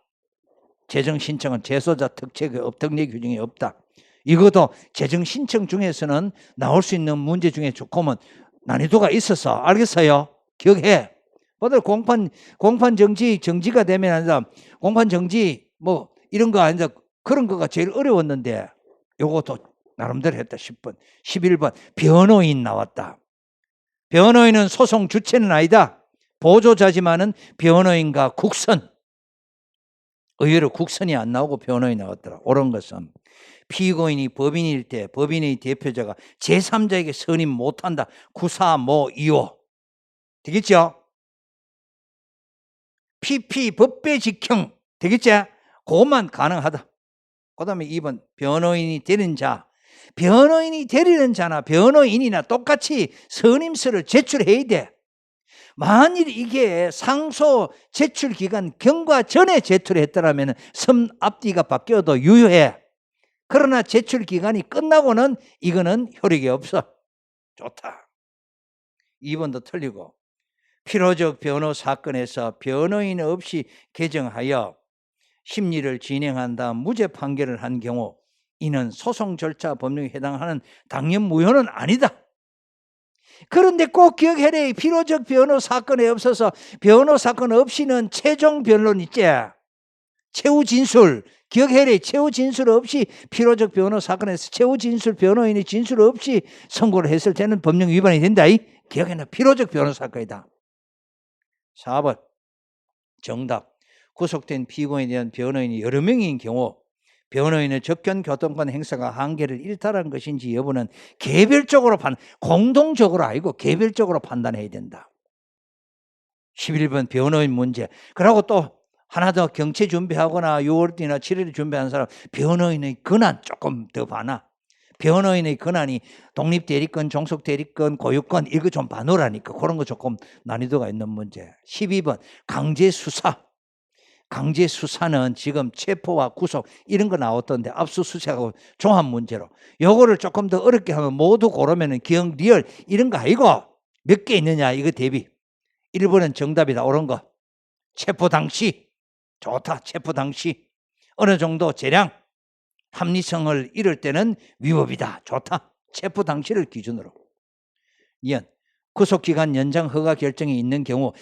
재정신청은 재소자 특칙이 특례 규정이 없다. 이것도 재정신청 중에서는 나올 수 있는 문제 중에 조금은 난이도가 있어서. 알겠어요? 기억해. 보다 정지가 되면 공판 정지 뭐 이런 거 아니라 그런 거가 제일 어려웠는데 요것도 나름대로 했다. 10번. 11번. 변호인 나왔다. 변호인은 소송 주체는 아니다. 보조자지만은 변호인과 국선. 의외로 국선이 안 나오고 변호인이 나왔더라. 옳은 것은 피고인이 법인일 때 법인의 대표자가 제3자에게 선임 못한다. 구사 모 2호. 되겠죠? PP 법배 직형. 되겠지? 그것만 가능하다. 그 다음에 2번. 변호인이 되는 자. 변호인이 되리는 자나 변호인이나 똑같이 선임서를 제출해야 돼. 만일 이게 상소 제출 기간 경과 전에 제출했더라면 섬 앞뒤가 바뀌어도 유효해. 그러나 제출 기간이 끝나고는 이거는 효력이 없어. 좋다. 2번도 틀리고. 필요적 변호 사건에서 변호인 없이 개정하여 심리를 진행한 다음 무죄 판결을 한 경우 이는 소송 절차 법령에 해당하는 당연 무효는 아니다. 그런데 꼭 기억해라. 필요적 변호 사건에 없어서 변호 사건 없이는 최종 변론 있지. 최후 진술. 기억해라. 최후 진술 없이 필요적 변호 사건에서 최후 진술 변호인의 진술 없이 선고를 했을 때는 법령 위반이 된다. 기억해라. 필요적 변호 사건이다. 4번. 정답. 구속된 피고인에 대한 변호인이 여러 명인 경우 변호인의 접견 교통권 행사가 한계를 일탈한 것인지 여부는 개별적으로 공동적으로 아니고 개별적으로 판단해야 된다. 11번 변호인 문제. 그리고 또 하나 더 경체 준비하거나 6월이나 7월에 준비한 사람 변호인의 권한 조금 더 봐놔. 변호인의 권한이 독립대리권, 종속대리권, 고유권 이거 좀 봐놓으라니까. 그런 거 조금 난이도가 있는 문제. 12번 강제수사. 강제 수사는 지금 체포와 구속 이런 거 나왔던데 압수수색하고 종합 문제로 요거를 조금 더 어렵게 하면 모두 고르면은 기억 리얼 이런 거 아니고 몇 개 있느냐 이거 대비 1번은 정답이다 옳은 거 체포 당시 좋다 체포 당시 어느 정도 재량 합리성을 잃을 때는 위법이다 좋다 체포 당시를 기준으로 2번 구속기간 연장 허가 결정이 있는 경우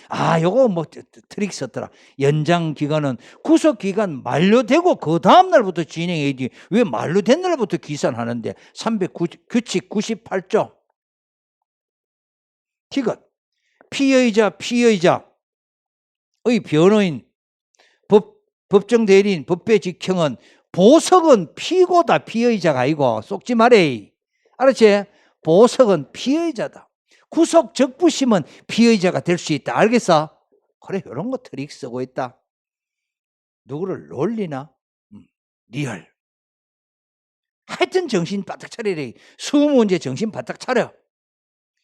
요거 뭐 트릭 썼더라 연장 기간은 구속기간 만료되고 그 다음날부터 진행해야지 왜 만료된 날부터 기산하는데 390 규칙 98조 기간 피의자의 변호인 법정 대리인 법배 직형은 보석은 피고다 피의자가 아니고 속지 말해 알았지? 보석은 피의자다 구속 적부심은 피의자가 될 수 있다. 알겠어? 그래 이런 거 트릭 쓰고 있다. 누구를 놀리나? 리얼. 하여튼 정신 바짝 차리래. 수험 문제 정신 바짝 차려.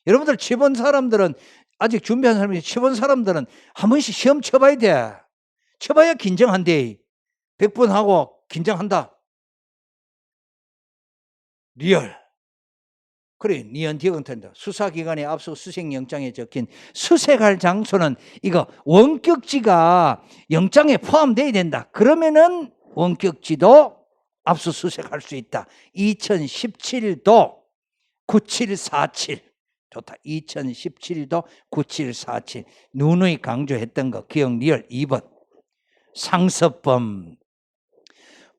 여러분들 취본 사람들은 아직 준비한 사람이 취본 사람들은 한 번씩 시험 쳐봐야 돼. 쳐봐야 긴장한대. 100번 하고 긴장한다. 리얼. 그래, 니언디어건 텐다. 수사기관의 압수수색영장에 적힌 수색할 장소는 이거 원격지가 영장에 포함돼야 된다. 그러면은 원격지도 압수수색할 수 있다. 2017도 9747 좋다. 2017도 9747 누누이 강조했던 거 기억 리얼 2번 상습범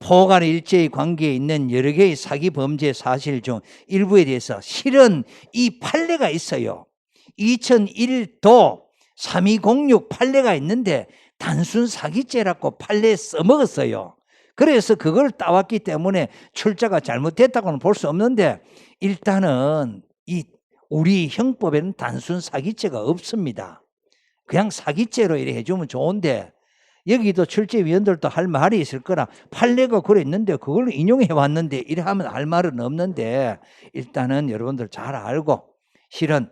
포괄 일제의 관계에 있는 여러 개의 사기 범죄 사실 중 일부에 대해서 실은 이 판례가 있어요. 2001도 3206 판례가 있는데 단순 사기죄라고 판례에 써먹었어요. 그래서 그걸 따왔기 때문에 출자가 잘못됐다고는 볼 수 없는데 일단은 우리 형법에는 단순 사기죄가 없습니다. 그냥 사기죄로 이렇게 해주면 좋은데 여기도 출제위원들도 할 말이 있을 거라 판례가 그랬는데 그걸 인용해 왔는데 이래 하면 할 말은 없는데 일단은 여러분들 잘 알고 실은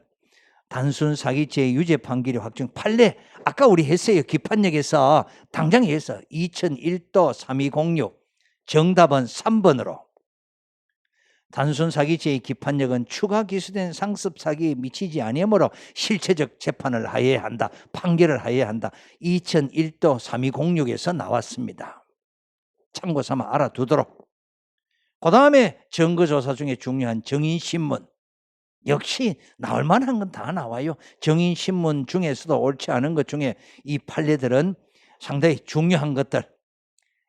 단순 사기죄 유죄 판결이 확정 판례 아까 우리 했어요. 기판역에서 당장 했어. 2001도 3206 정답은 3번으로 단순 사기죄의 기판력은 추가 기소된 상습 사기에 미치지 아니하므로 실체적 재판을 하여야 한다. 판결을 하여야 한다. 2001도 3206에서 나왔습니다. 참고 삼아 알아두도록. 그 다음에 증거조사 중에 중요한 정인신문. 역시 나올 만한 건 다 나와요. 정인신문 중에서도 옳지 않은 것 중에 이 판례들은 상당히 중요한 것들.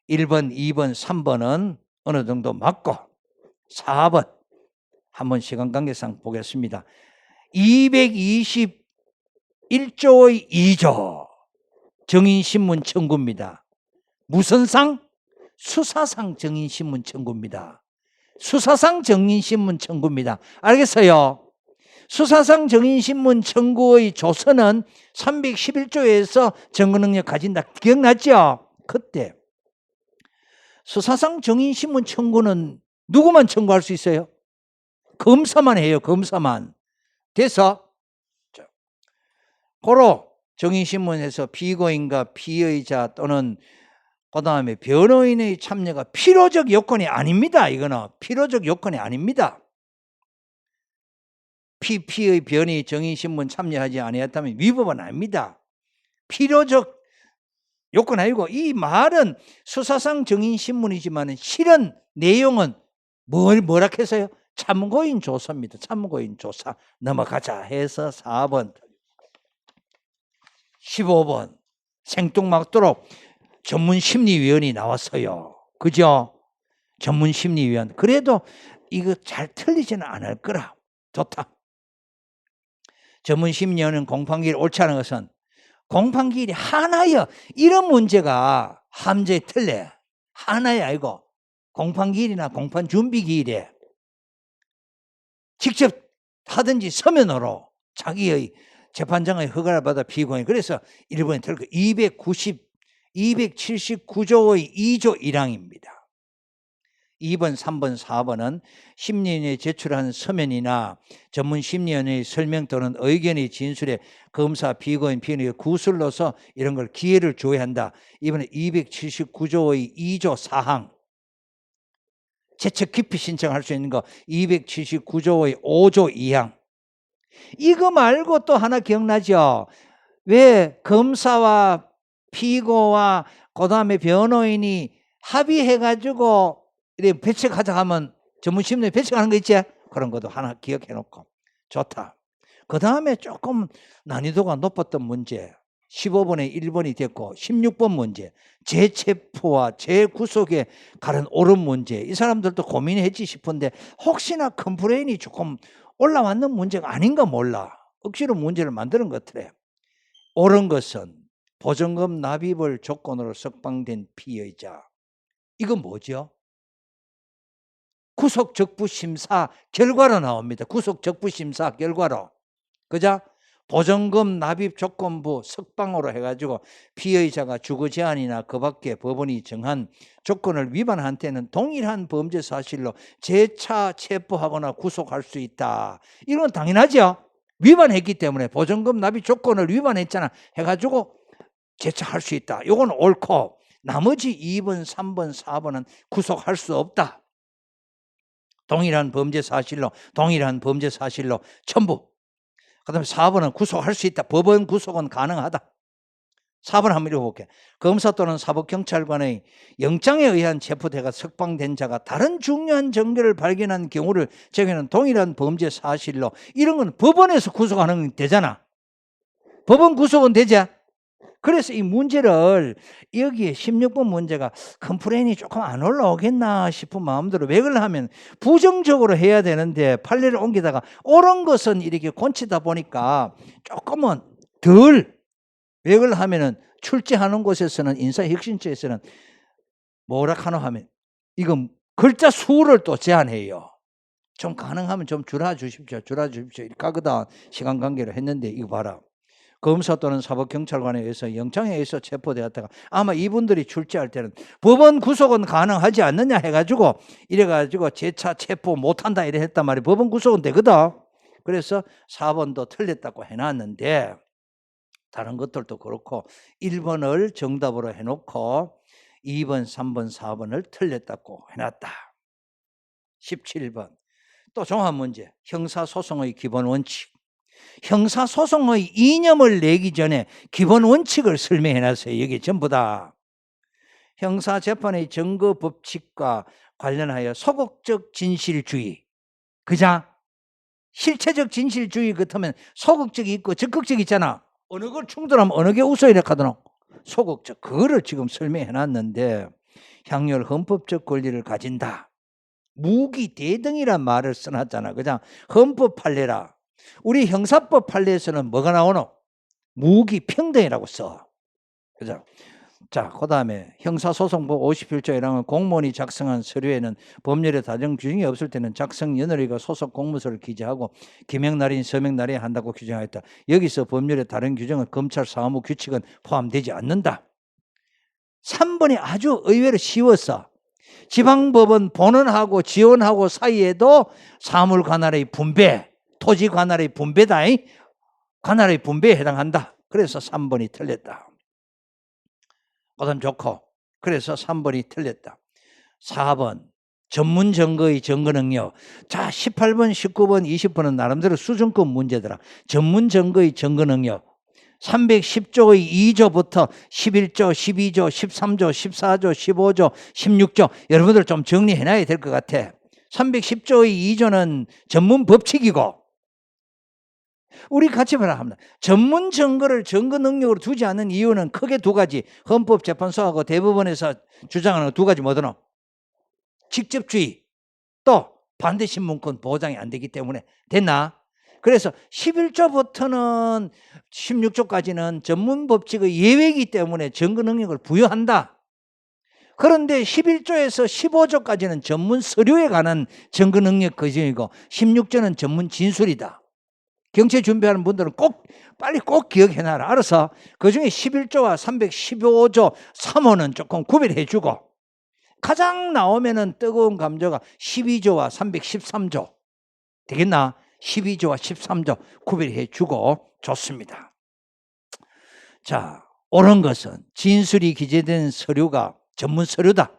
1번, 2번, 3번은 어느 정도 맞고 4번 한번 시간 관계상 보겠습니다. 221조의 2조 정인신문 청구입니다. 무슨 상? 수사상 정인신문 청구입니다. 수사상 정인신문 청구입니다. 알겠어요? 수사상 정인신문 청구의 조서는 311조에서 증거능력 가진다. 기억났죠? 그때 수사상 정인신문 청구는 누구만 청구할 수 있어요? 검사만 해요. 검사만. 돼서 고로 정인신문에서 피고인과 피의자 또는 그 다음에 변호인의 참여가 필요적 요건이 아닙니다. 이거는 필요적 요건이 아닙니다. 피의 변의 정인신문 참여하지 아니했다면 위법은 아닙니다. 필요적 요건 아니고 이 말은 수사상 정인신문이지만 실은 내용은 뭐라 해서요? 참고인 조사입니다. 참고인 조사. 넘어가자 해서 4번 15번 생뚱맞도록 전문심리위원이 나왔어요. 그죠? 전문심리위원. 그래도 이거 잘 틀리지는 않을 거라. 좋다. 전문심리위원은 공판기일 옳지 않은 것은 공판기일이 하나여. 이런 문제가 함정에 틀려. 하나야 아니고 공판기일이나 공판준비기일에 직접 하든지 서면으로 자기의 재판장의 허가를 받아 피고인. 그래서 일본에 틀고 279조의 2조 1항입니다. 2번, 3번, 4번은 심리위원회에 제출한 서면이나 전문 심리위원회의 설명 또는 의견의 진술에 검사, 피고인, 피의원의 구술로서 이런 걸 기회를 줘야 한다. 이번에 279조의 2조 4항 재척 기피 신청할 수 있는 거 279조의 5조 2항. 이거 말고 또 하나 기억나죠? 왜 검사와 피고와 그다음에 변호인이 합의해가지고 이렇게 배척하자 하면 전문심리에 배척하는 거 있지? 그런 것도 하나 기억해 놓고 좋다. 그 다음에 조금 난이도가 높았던 문제 15번에 1번이 됐고 16번 문제 재체포와 재구속에 가른 옳은 문제. 이 사람들도 고민했지 싶은데 혹시나 컴플레인이 조금 올라왔는 문제가 아닌가 몰라. 억지로 문제를 만드는 것 같아. 옳은 것은 보증금 납입을 조건으로 석방된 피의자. 이건 뭐죠? 구속적부심사 결과로 나옵니다. 구속적부심사 결과로. 그죠? 보증금 납입 조건부 석방으로 해가지고 피의자가 주거 제한이나 그 밖에 법원이 정한 조건을 위반한 때는 동일한 범죄 사실로 재차 체포하거나 구속할 수 있다. 이건 건 당연하죠. 위반했기 때문에 보증금 납입 조건을 위반했잖아 해가지고 재차할 수 있다. 이건 옳고 나머지 2번, 3번, 4번은 구속할 수 없다. 동일한 범죄 사실로 전부. 그 다음에 4번은 구속할 수 있다. 법원 구속은 가능하다. 4번 한번 읽어볼게요. 검사 또는 사법경찰관의 영장에 의한 체포대가 석방된 자가 다른 중요한 증거를 발견한 경우를 제외하는 동일한 범죄 사실로 이런 건 법원에서 구속하는 되잖아. 법원 구속은 되지. 그래서 이 문제를 여기에 16번 문제가 컴플레인이 조금 안 올라오겠나 싶은 마음대로 맥을 하면 부정적으로 해야 되는데 판례를 옮기다가 옳은 것은 이렇게 곤치다 보니까 조금은 덜 맥을 하면은 출제하는 곳에서는 인사혁신처에서는 뭐라 하노 하면 이건 글자 수를 또 제한해요. 좀 가능하면 좀 줄여주십시오. 이렇게 하거든 시간 관계로 했는데 이거 봐라. 검사 또는 사법경찰관에 의해서 영장에 의해서 체포되었다가 아마 이분들이 출제할 때는 법원 구속은 가능하지 않느냐 해가지고 이래가지고 재차 체포 못한다 이래 했단 말이에요. 법원 구속은 되거든. 그래서 4번도 틀렸다고 해놨는데 다른 것들도 그렇고 1번을 정답으로 해놓고 2번, 3번, 4번을 틀렸다고 해놨다. 17번 또 종합 문제 형사소송의 기본 원칙. 형사소송의 이념을 내기 전에 기본 원칙을 설명해놨어요. 여기 전부 다. 형사재판의 증거 법칙과 관련하여 소극적 진실주의. 그자? 실체적 진실주의 같으면 소극적이 있고 적극적이 있잖아. 어느 걸 충돌하면 어느 게 우선이 하더노? 소극적. 그거를 지금 설명해놨는데 향유를 헌법적 권리를 가진다. 무기 대등이란 말을 써놨잖아. 그냥 헌법 판례라. 우리 형사법 판례에서는 뭐가 나오노? 무기 평등이라고 써. 그죠? 자, 그 다음에 형사소송법 51조에 의하면 공무원이 작성한 서류에는 법률에 다른 규정이 없을 때는 작성 연월일과 소속 공문서를 기재하고 기명날인 서명날인에 한다고 규정하였다. 여기서 법률에 다른 규정은 검찰 사무 규칙은 포함되지 않는다. 3번이 아주 의외로 쉬웠어. 지방법원 본원하고 지원하고 사이에도 사물 관할의 분배, 토지 관할의 분배다. 관할의 분배에 해당한다. 그래서 3번이 틀렸다. 그다음 좋고 그래서 3번이 틀렸다. 4번 전문 증거의 증거 능력. 자, 18번, 19번, 20번은 나름대로 수준급 문제더라. 전문 증거의 증거 능력. 310조의 2조부터 11조, 12조, 13조, 14조, 15조, 16조 여러분들 좀 정리해놔야 될 것 같아. 310조의 2조는 전문 법칙이고 우리 같이 봐라 합니다. 전문 증거를 증거 능력으로 두지 않는 이유는 크게 두 가지. 헌법재판소하고 대법원에서 주장하는 두 가지 뭐더노? 직접주의 또 반대신문권 보장이 안 되기 때문에. 됐나? 그래서 11조부터는 16조까지는 전문법칙의 예외이기 때문에 증거 능력을 부여한다. 그런데 11조에서 15조까지는 전문 서류에 관한 증거 능력 규정이고 16조는 전문 진술이다. 경찰 준비하는 분들은 빨리 꼭 기억해놔라. 알아서 그중에 11조와 315조 3호는 조금 구별해주고 가장 나오면은 뜨거운 감정가 12조와 313조 되겠나? 12조와 13조 구별해 주고 좋습니다. 자, 옳은 것은 진술이 기재된 서류가 전문 서류다.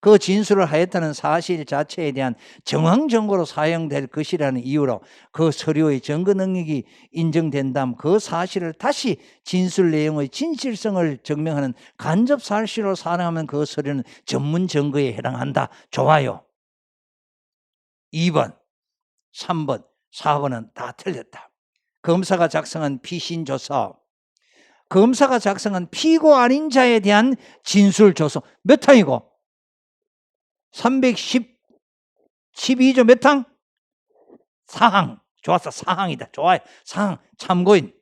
그 진술을 하였다는 사실 자체에 대한 정황 증거로 사용될 것이라는 이유로 그 서류의 증거 능력이 인정된다면 그 사실을 다시 진술 내용의 진실성을 증명하는 간접 사실로 사용하면 그 서류는 전문 증거에 해당한다. 좋아요. 2번, 3번, 4번은 다 틀렸다. 검사가 작성한 피신조서, 검사가 작성한 피고 아닌 자에 대한 진술조서 몇 항이고? 312조 몇 항? 4항. 좋았어. 4항이다. 좋아요. 4항. 참고인.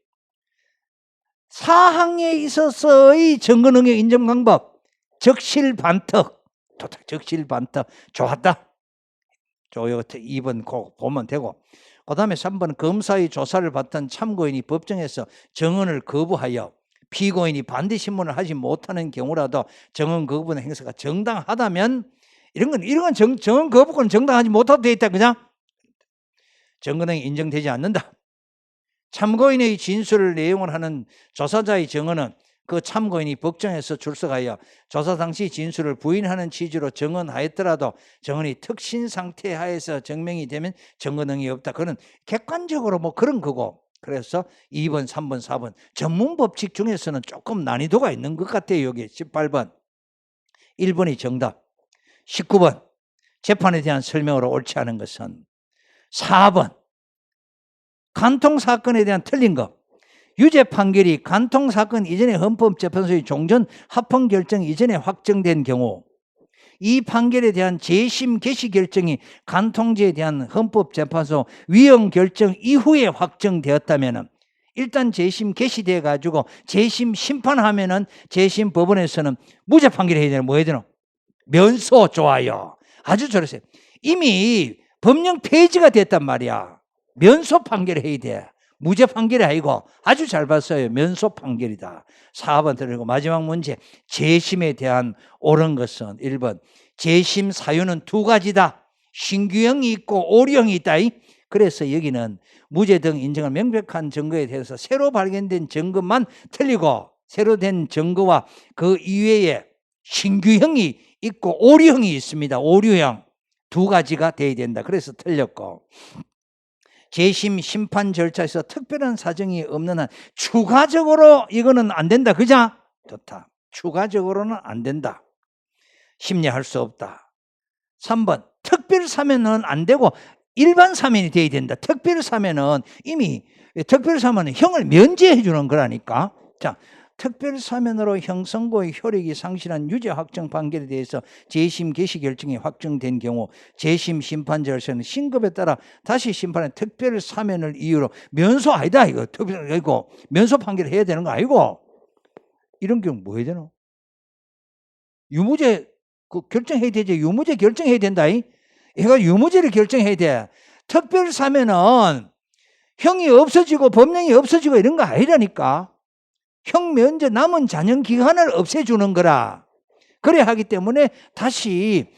4항에 있어서의 증거 능력 인정 방법. 적실반특. 좋다. 적실반특. 좋았다. 좋아요. 2번 보면 되고. 그 다음에 3번 검사의 조사를 받던 참고인이 법정에서 증언을 거부하여 피고인이 반대 신문을 하지 못하는 경우라도 증언 거부의 행사가 정당하다면 이런 건 증언 거부권은 정당하지 못하도 돼 있다. 그냥 증거능이 인정되지 않는다. 참고인의 진술을 내용을 하는 조사자의 증언은 그 참고인이 법정에서 출석하여 조사 당시 진술을 부인하는 취지로 증언하였더라도 증언이 특신 상태 하에서 증명이 되면 증거능이 없다. 그건 객관적으로 뭐 그런 거고. 그래서 2번, 3번, 4번 전문 법칙 중에서는 조금 난이도가 있는 것 같아요. 여기 18번 1번이 정답. 19번 재판에 대한 설명으로 옳지 않은 것은 4번 간통사건에 대한 틀린 것. 유죄 판결이 간통사건 이전에 헌법재판소의 종전 합헌 결정 이전에 확정된 경우 이 판결에 대한 재심 개시 결정이 간통죄에 대한 헌법재판소 위헌 결정 이후에 확정되었다면 일단 재심 개시돼 가지고 재심 심판하면은 재심 법원에서는 무죄 판결을 해야 되나 뭐 해야 되나? 면소. 좋아요. 아주 잘했어요. 이미 법령 폐지가 됐단 말이야. 면소 판결을 해야 돼. 무죄 판결이 아니고 아주 잘 봤어요. 면소 판결이다. 4번 들으고 마지막 문제. 재심에 대한 옳은 것은 1번. 재심 사유는 두 가지다. 신규형이 있고 오류형이 있다. 그래서 여기는 무죄 등 인정한 명백한 증거에 대해서 새로 발견된 증거만 틀리고 새로 된 증거와 그 이외에 신규형이 있고 오류형이 있습니다. 오류형 두 가지가 돼야 된다. 그래서 틀렸고 재심 심판 절차에서 특별한 사정이 없는 한 추가적으로 이거는 안 된다. 그자? 좋다. 추가적으로는 안 된다. 심리할 수 없다. 3번 특별 사면은 안 되고 일반 사면이 돼야 된다. 특별 사면은 이미 특별 사면은 형을 면제해 주는 거라니까. 자, 특별 사면으로 형선고의 효력이 상실한 유죄 확정 판결에 대해서 재심 개시 결정이 확정된 경우 재심 심판 절차는 신급에 따라 다시 심판한 특별 사면을 이유로 면소 아니다. 이거 특별 아니고 면소 판결을 해야 되는 거 아니고 이런 경우 뭐 해야 되노? 유무죄 결정해야 되지. 유무죄 결정해야 된다. 얘가 유무죄를 결정해야 돼. 특별 사면은 형이 없어지고 법령이 없어지고 이런 거 아니라니까. 형 면제 남은 잔영 기간을 없애주는 거라. 그래야 하기 때문에 다시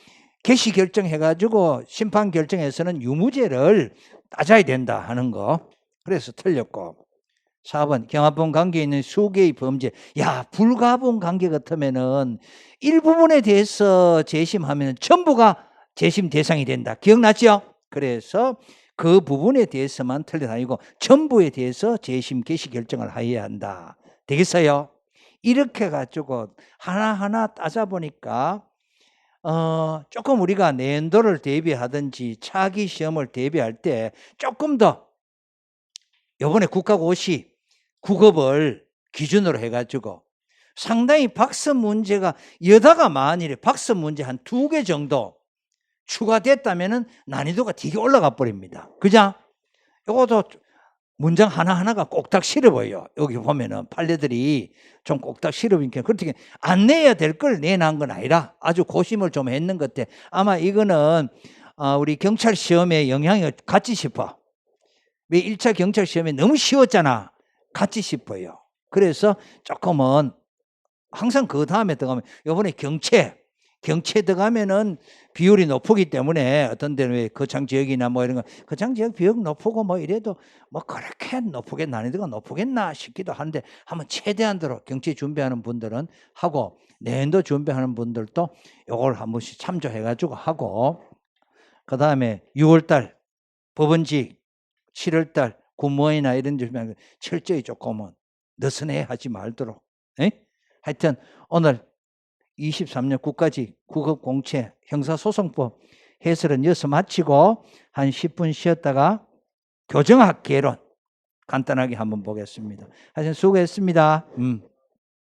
개시 결정해가지고 심판 결정에서는 유무죄를 따져야 된다 하는 거. 그래서 틀렸고 4번 경합본 관계에 있는 수개의 범죄. 야, 불가분 관계 같으면은 일부분에 대해서 재심하면 전부가 재심 대상이 된다. 기억났죠? 그래서 그 부분에 대해서만 틀린 아니고 전부에 대해서 재심 개시 결정을 해야 한다. 되겠어요? 이렇게 가지고 하나하나 따져보니까 조금 우리가 내연도를 대비하든지 차기 시험을 대비할 때 조금 더 이번에 국가고시 국어를 기준으로 해가지고 상당히 박스 문제가 여다가 만일에 박스 문제 한 2개 정도 추가됐다면 난이도가 되게 올라가 버립니다. 그죠? 이것도 문장 하나하나가 꼭딱 싫어 보여요. 여기 보면은 판례들이 좀 꼭딱 싫어 보니까 그렇게 안 내야 될 걸 내놓은 건 아니라 아주 고심을 좀 했는 것 같아. 아마 이거는 우리 경찰 시험에 영향이 같이 싶어. 왜 1차 경찰 시험이 너무 쉬웠잖아. 같이 싶어요. 그래서 조금은 항상 그 다음에 들어가면 이번에 경채 경채 들어가면은 비율이 높기 때문에 어떤 데는 왜 거창 지역이나 뭐 이런 거 거창 지역 비율 높고 뭐 이래도 뭐 그렇게 높게 난이도가 높겠나 싶기도 한데 한번 최대한대로 경채 준비하는 분들은 하고 내년도 준비하는 분들도 요걸 한 번씩 참조해 가지고 하고 그다음에 6월 달 법원직 7월 달 공무원이나 이런 데 준비하는 거 철저히 조금은 느슨해 하지 말도록. 에? 하여튼 오늘 23년 국가직 국어공채 형사소송법 해설은 여기서 마치고 한 10분 쉬었다가 교정학 개론 간단하게 한번 보겠습니다. 하여튼 수고했습니다.